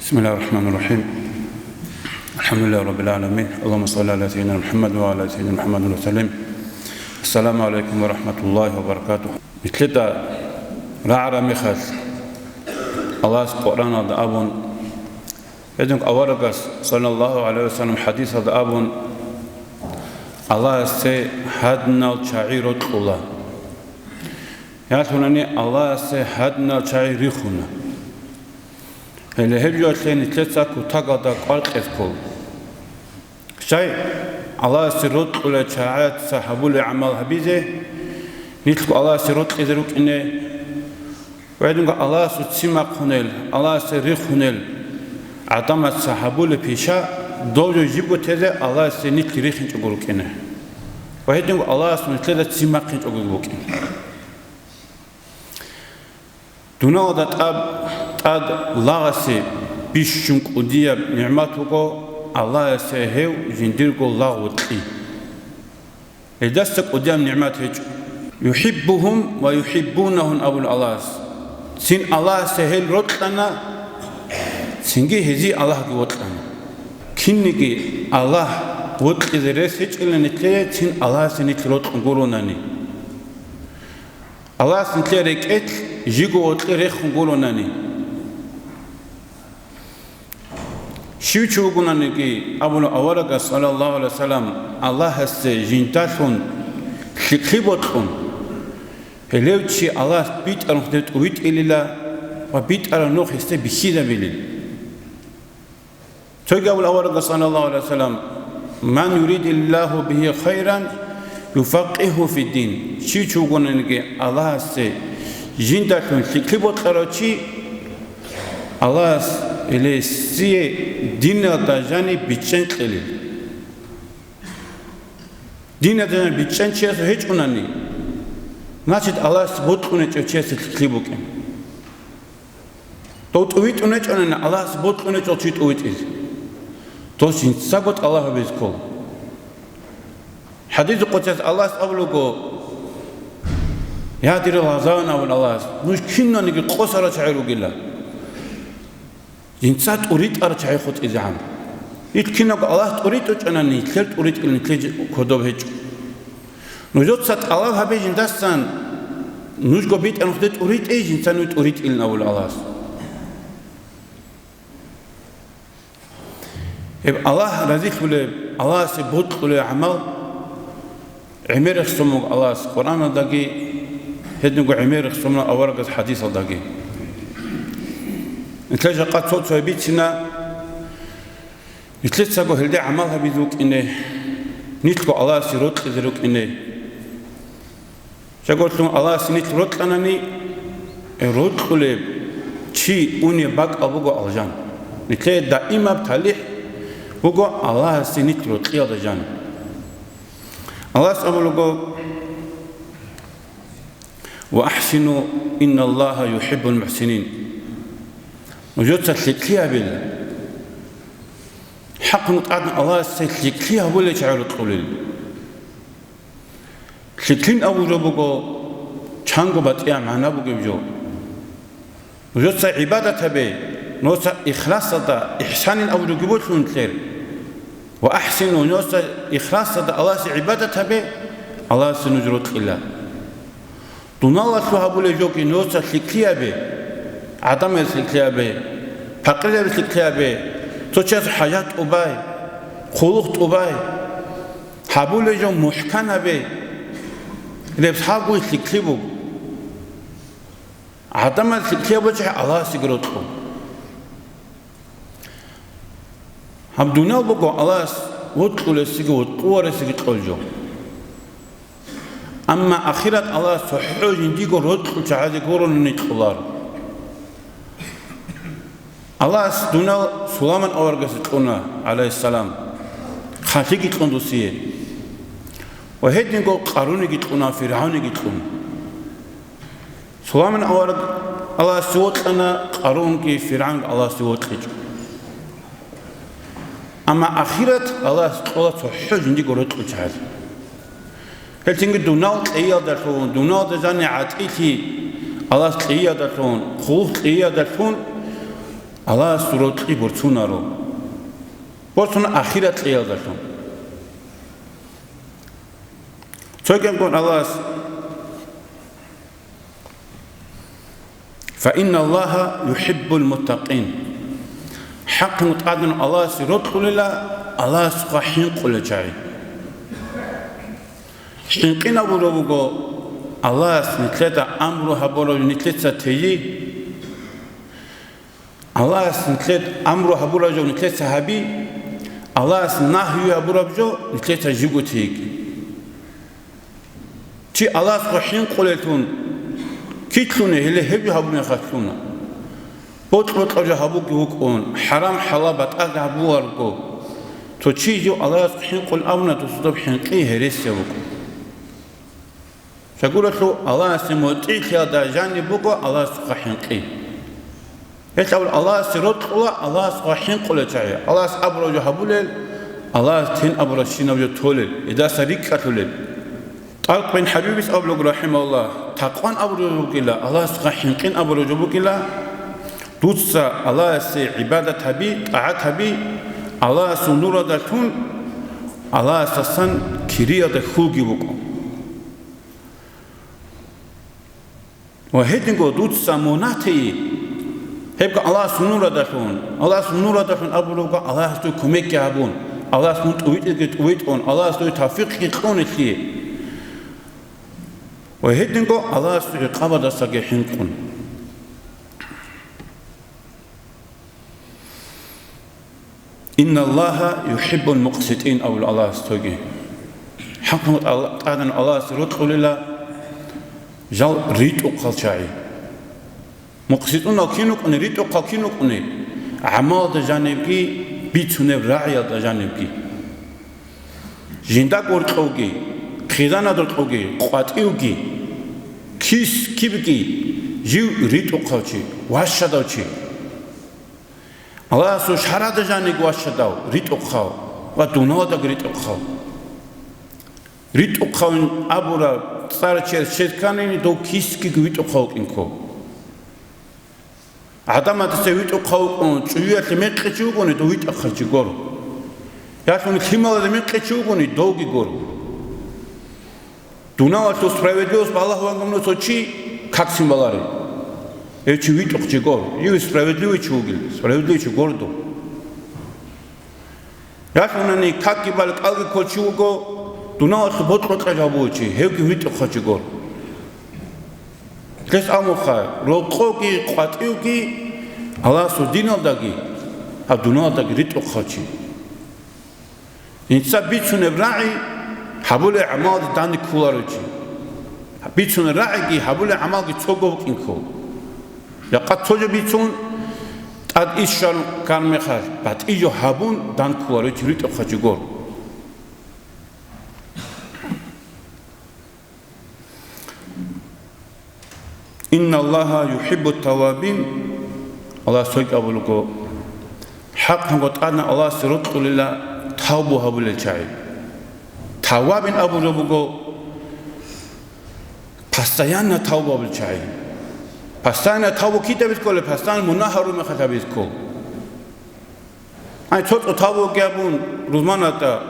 بسم الله الرحمن الرحيم. الحمد لله رب العالمين. اللهم صل على سيدنا محمد وعلى سيدنا محمد وسلم. السلام عليكم ورحمة الله وبركاته. مثلتا رعر مخاز الله القرآن هذا أبون يدنك أورقس صلى الله عليه وسلم حديث هذا أبون الله سي حدنا الشعير الله يعرفونني الله سي حدنا الشعير ريخونا اللي هرجع لين تلتسك وتقعد قلق كل شيء الله سيرد ولا شاعات صحابول عمل حبيزه نيتك الله سيرد إذرك إنه وعندك الله سيسمع خنل الله سيريخ خنل عدم صحابول بيشا دوجو جيبو تزه الله سينيت ريخ نجبرك إنه وعندك الله سنتلذ تسمع خنج أقولك دونا ودات أب لاغسي بيشونك وديا نعمتوكو الله سهيو جنديركو لاغوتي إدستك وديا نعمته يحبهم ويحبونهم أبو الله سين الله سهيل رتلنا سينجي هزي الله جوتلنا كينجي الله وتل إذرسيج إلا نتلي سين الله سنيت رت نقولونني الله سنتلي ركعت جيجو وتل ريخ نقولونني شوچوغونانيكي أبونا أورغا صلى الله عليه وسلم الله هسه جنتاشون خيبوتون هلوتشي الله بيت أرنخدت ويت إليلا وبيت أرنخ هسه بخيدا بيلي توقع أورغا صلى الله عليه وسلم من يريد الله به خيرا يفقهه في الدين شوچوغونانيكي الله هسه جنتاشون خيبوتخاروچي الله إلى سي دين دجاني بيتشن قليل دين دجاني بيتشن شيء هيج أناني ناشد الله سبوت كونه شيء تكليبوك تويت أنج أننا الله سبوت كونه شيء تويت إز توشين سبوت الله بيزكو حديث قدس الله سأبلغو يا دير الله زانا والله مش كنا نيجي قصرة شعيرو جلا إنسان أريد أرجع خد إزعام يمكن الله أريد أن نتلت أريد أن نتلج كدوبهج نجود سات الله هبي جندستان نجوا بيت أن خدت أريد إيه إنسان أريد إلنا ولا الله الله رزق ولا الله سبوت ولا عمل عمير خصمك الله القرآن داقي هدنقو عمير خصمنا أورق حديث داقي نتلاقي قد صوت بيتنا نتلاقي هلدي عملها بذوك إنه نتلقى الله سيروت إذروك إنه شاقولت لهم الله سنت روت لناني روت قلب شي أوني باق أبوغو ألجان نتلاقي دائما بتاليح بوغو الله سنت روت قيادة جان الله سأبولغو وأحسنوا إن الله يحب المحسنين وجود تسلكيها بالله حق نقعد الله تسلكيها ولا تعالوا تقولي تسلكين أبو جبوكو شانغو باتيا معنا بوكو جو وجود عبادة به نوسا إخلاص دا إحسان أبو جبوت لنتلير وأحسن ونوسا إخلاص دا الله عبادة به الله سنجرد إلا دون الله سوها بولي جوكي نوسا تسلكيها به عدم الكلابة، فقر الكلابة، توجه حياة أباي، خلق أباي، حبول جو محكم أباي، لبسحاقو الكلابو، عدم الكلابة جه الله سيقرطه. هم دنيا بقى الله وطول سيقول قوار سيقول جو. أما آخرة الله سحوج ديقو رطول جهازي قرون نتخلار. الله دونه سليمان أورجس تقولنا عليه السلام خاتيك تقندوسيه وهيد نقول قارون يتقولنا فرعون يتقولنا سليمان أورج الله سوت لنا قارون كي فرعون الله سوت خيج أما آخرة الله سقوط حج عندي قرط وجهاد هل تنقل دونه تأييد دلون دونه دزاني عتيتي الله تأييد دلون خوف تأييد دلون Allah surotli borçunaro. Borçuna ahiret liyadaşım. Söyleyeyim kon Allah. فإن الله يحب المتقين. حق متقدم الله سيرتقل الله الله سقحين قل جاي. حينقنا بروبو الله سنتلتا أمره هبورو نتلتا تيجي. الله سنتلت أمره هبورو جو نتلتا هبي. الله سنهيو هبورو جو نتلتا جيجو تيجي. تي الله سقحين قلتون. كيتلونه هله هبي هبونه خاتلونه بوت أجا هبوك يوكون حرام حلابات أجا هبواركو تو تشيجو الله سبحانه قل أمنا تصدق حنقيه هرس يوكو شقولت له الله سموتي خيادا جاني بوكو الله سبحانه حنقيه يتقول الله سرط الله سبحانه قل تعالى الله سأبرو جو هبولل الله تين أبرو شين أبرو تولل إذا سريك تولل طالق بن حبيبس أبلغ رحمه الله تقوان أبرو جبوكلا الله سبحانه قين أبرو جبوكلا دوتسا الله سي عبادة هبي طاعت هبي الله سنورة دتون الله سسن كريا دخوجي بكو وهيدنجو دوتسا مناتي هيبقى الله سنورة دتون الله سنورة دتون أبروجا الله سو كميك يابون الله سو تويت أون الله سو توفيق يكون فيه وهيدنجو الله سو قبض سجحين كون إن الله يحب المقسطين أو الله استوجي حكم الله الله سرطق لله جل ريت أقل شيء مقسطون أكينك أن ريت أقل كينك أن عماد جانبكي بيتونه راعي جانبكي جندا قرطوجي خزانة قرطوجي قاتيوجي كيس كيبكي جيو ريت أقل شيء واشداو شيء الله سو شراد جاني قواشداو ريت أقخاو ودونادا ريت أقخاو ريت أقخاو أبورا صار شيء شركاني دو كيسكي ريت أقخاو إنكو عدم تسويت أقخاو شوية تمكتشوكوني دو ريت أقخاو جيغورو ياسون كيمال تمكتشوكوني دوغي غورو دونادا تو سبرايديوس بالله وانغمنو سوچي كاكسين بالاري эти виток чигор, и справедливый чугил, я смотрю, как и балк алги кольчуго, дуна от ботрот кажабучи, хевки виток чигор. Кес амуха, рокоги, кватиуги, Аллах судинал даги, а дуна даги виток хачи. Инса бичуне враи, хабуле амал дани куларучи. Бичуне раиги, хабуле амал ги цогов инко. يقد تجبيتون قد إيشان كان مخال بعد إيجو هابون دان كواري تريد أخجور إن الله يحب التوابين الله سويك أبو لكو حق هنقول أنا الله سرطق لله توبو هابو للشاي توابين أبو لكو پستيانا توبو هابو للشاي پستان تابو کی تبیز کوله پستان مناهارو میخواد کو. ای توت تابو گیابون روزماناتا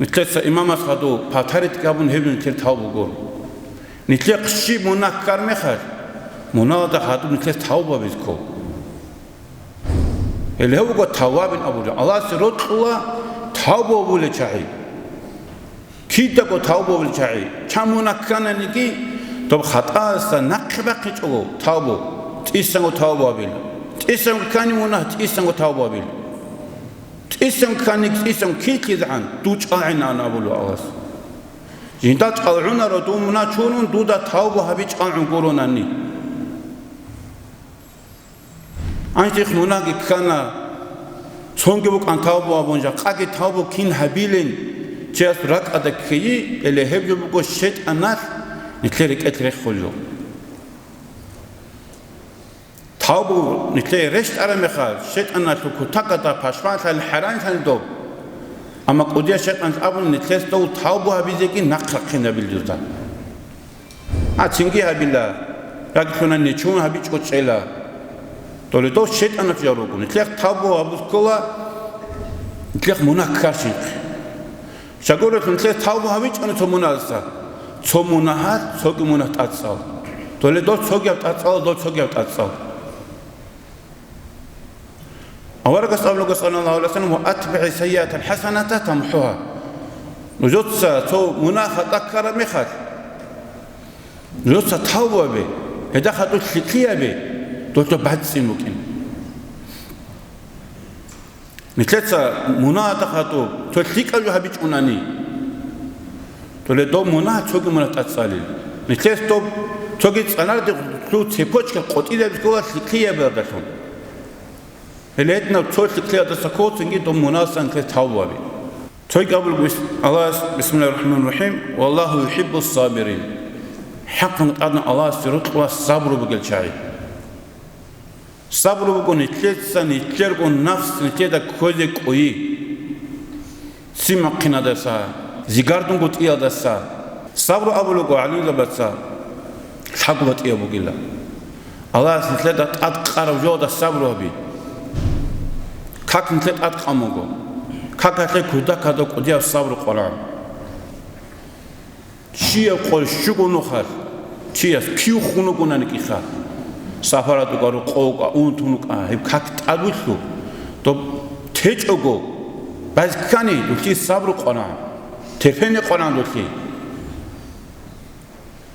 مثل امام اسخادو پاتریت گیابون هیبون تیر تابو گور. مثل قشی مناه کار میخواد مناه دا خادو مثل تابو بیز کو. اله هو توابین ابوده. الله سرود خلا تابو بوله چایی. کی تا کو تابو بوله چایی. چه مناه کنه نگی تو خطا است نقبه چو تابو تیسنگو تابو بیل تیسنگ کانی مناه تیسنگو تابو بیل تیسنگ کانی تیسنگ کی زعان دوچ آینا نابلو آواز جندات قلعنا رو دو منا چونون دو دا تابو هبیچ آن گورونانی آنچه منا کی کنا چونگی بک آن تابو آبونجا قاگی تابو کین هبیلین چه از رک ادکیی الهب جو بکو شت انات نتلرك أتريخ خلو تابو نتلري رشت أرمخال شيت أنا تكو تقطع باشوات الحران تندوب أما قديا شيت أنت أبو نتلري تو تابو هبيزكي نقرق خنا بالجوتا أتشنجي هبيلا لكن نشون هبيج كتشيلا Toledo şeytan afjarokun. İtlek tabu abuskola İtlek munak karşın. Şagoretun itlek tabu haviç onu tomunalsa. Tomunahat sogi munat atsal. Toledo sogi atsal do sogi atsal. Avaragas avlogas sallallahu aleyhi ve sellem ve atbi'i seyyiatel hasenata tamhuha. Nujotsa to munahat akkara mekhat. Nujotsa tabu abi. Hedakhatul şikiye bi. Dolto badsin mukin. Nitletsa munatakhatu to şikalu habiç unani. Tole do munat sogi munat atsali. Nitles to sogi tsanarde tu tepochka qotile biskola şikiye berdaton. Heletna to şikiye da sakotsingi do munasan ke tawwabi. Toy qabul Allah bismillahirrahmanirrahim. Wallahu yuhibbus sabirin. Haqqan adna Allah sirut wa sabru bugel çay. Sabru bugun itletsa nitler gon nafs nitleda koze koyi. Sima qinadasa, zigardun got iyadasa. Sabru abulu go alila batsa. Haqbat iya bugilla. Allah nitleda at qarav joda sabru abi. Kak nitlet at qamogo. Kak atle kuda kada qodiya sabru qoran. Chia qol shugunu khar. Chia kiu khunu gonani ki khar. Safaratu garu qoqa untunuka hak tadullu to tejogo bazkani duki sabru qona tefeni qona duki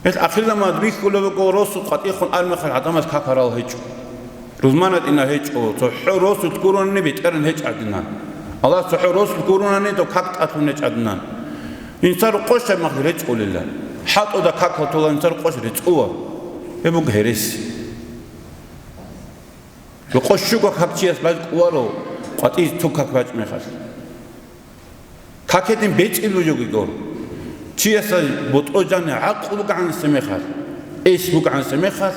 es akhirda madri kulo go rosu qati khun alma khal adamas kakaral hejo ruzmanat ina hejo to rosu kurun ne biterin hej adnan Allah to rosu kurun ne to kak atun hej adnan insan qosha maghret qulillah hato da kak tolan insan qosh retuwa ebu geres Yoqoshugo kakchias baz qwaro qati tukak baz mekhas kaketin bechilu yogigor chias botojane aqulu gan semekhas es bugan semekhas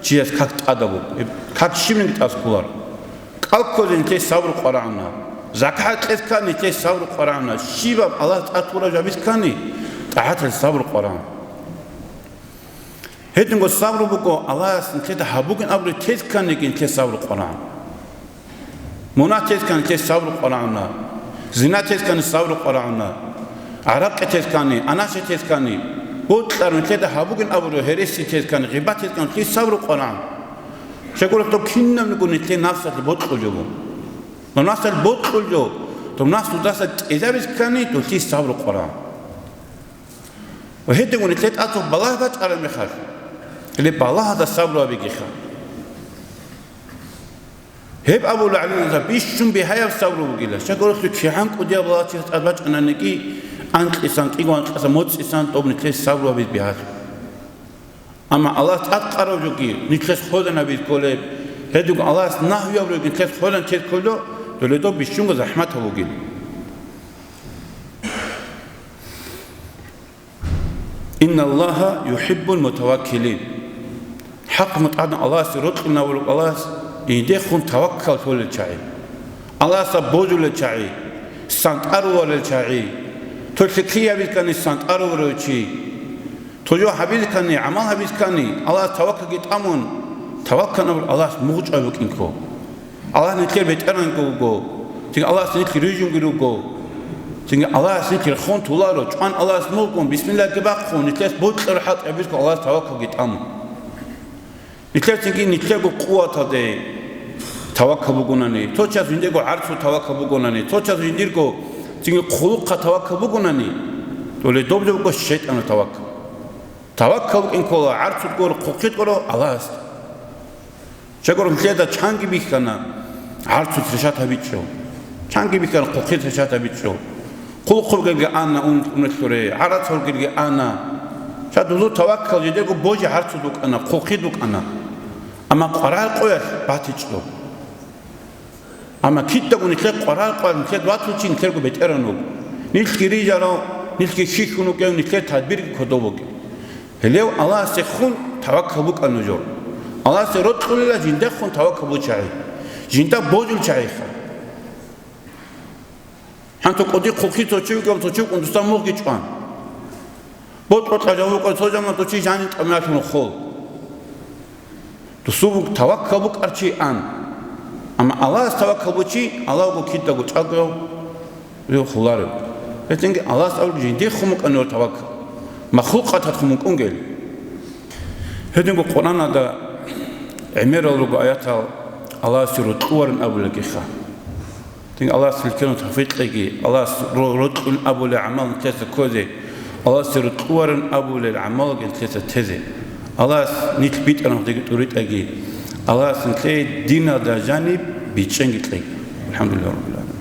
chias kak adabu kak shimin tas qwar qalkozin ke sabr qwarana zakat eskani ke sabr qwarana shiba Allah atura jabiskani tahat sabr qwarana Hedingo sabru buko Allah'ın keda habugin abru tezkanlikin ke sabru Kur'an. Munah tezkan ke sabru Kur'an'na. Zina tezkan sabru Kur'an'na. Arak tezkani, anaş tezkani. Botların keda habugin abru heresi tezkani, gıbat tezkani ke sabru Kur'an. Şekoluk to kinnem nikuni ke nafsat bot kılıyor. To nafsat bot kılıyor. To nafsat dasa ezabiskani to ke sabru Kur'an. Ve hedingo niklet atu balah bat aramıkhar. اللي بالله هذا الصبر بيجيخا هب أبو العلي إذا بيشون بهاي الصبر بيجيله شكله في عنك ودي الله تيجي أبغى أنا نجي عنك إنسان كي وعنك إنسان موت إنسان توب نتلس صبر بيجيها أما الله تأكره جوكي نتلس خودنا بيجيله هدوك الله نهيه بيجي نتلس خودنا تيجي كله تولدو بيشون زحمة هو بيجيله إن الله يحب المتوكلين حق متعدن الله سرطنا ولك الله يدخل توكل فول الشعي الله سبوجل الشعي سانت أروى الشعي تلتقيه بكني سانت أروى الشعي تجوا حبيب كني عمل حبيب كني الله توكل جت أمون توكلنا الله موج أبوك إنكو الله نتكلم بتران كوجو تيجي الله سنتكلم رجيم كوجو تيجي الله سنتكلم خون تولارو جان الله سموكم بسم الله كباق خون نتكلم بوتر حق أبيك الله توكل جت أمون نتكلم نتكلم قوة هذا توكل بقولني توجه زندگو عرض توكل بقولني توجه زندگو تيجي خلق توكل بقولني تولي دوب دوب كش شيء أنا توكل إن كل عرض تقول قوقيت كله الله است شكرا كذا چانگی بیکنا عرض ترشات هبیچو چانگی بیکنا قوقیت ترشات هبیچو قل گرگ آنا اون سوره عرض گرگ آنا شاید دو توکل جده کو بوج عرض دوک آنا قوقیت دوک آنا اما قرار قویش باتیچلو اما کیت دگونی که قرار قویش که دواتو چین کرگو بهترانو نیل کیری جارو نیل کی شیخونو که نیل کی تدبیر کدو بگی هلیو الله سخون توکل بک آنجور الله سرود خلیلا جنده خون توکل بچای جنده بوجل چای خا هم تو کدی خوکی تو چیو کم تو چیو کن دوستا موقعی چوان بود بود کجاو کن تو جمع تو چی جانی تمیاتون خول Дусубук таваккалбук арчи ан. Ама Аллах таваккалбучи, Аллах го китта го чалго, рио хуларе. Этенге Аллах алгужи де хумук анор таваккал. Махлуқатат хумук унгел. Հետենք Ղուրանը դա Էմեր ալուգ այաթալ Ալլահ սիրո տուարն աբուլակի խա Տենք Ալլահ սիլքենու թավիթլեգի Ալլահ ռոդկուն աբուլե ամալ նտեսը կոզե Ալլահ սիրո տուարն աբուլե ամալ նտեսը թեզե Ալլահ նիտ բիտ անող դեգի տուրիտ ագի Ալլահ սնքլե դինա դա ժանի բիչեն գիտլեգի Alhamdulillah Rabbil Alamin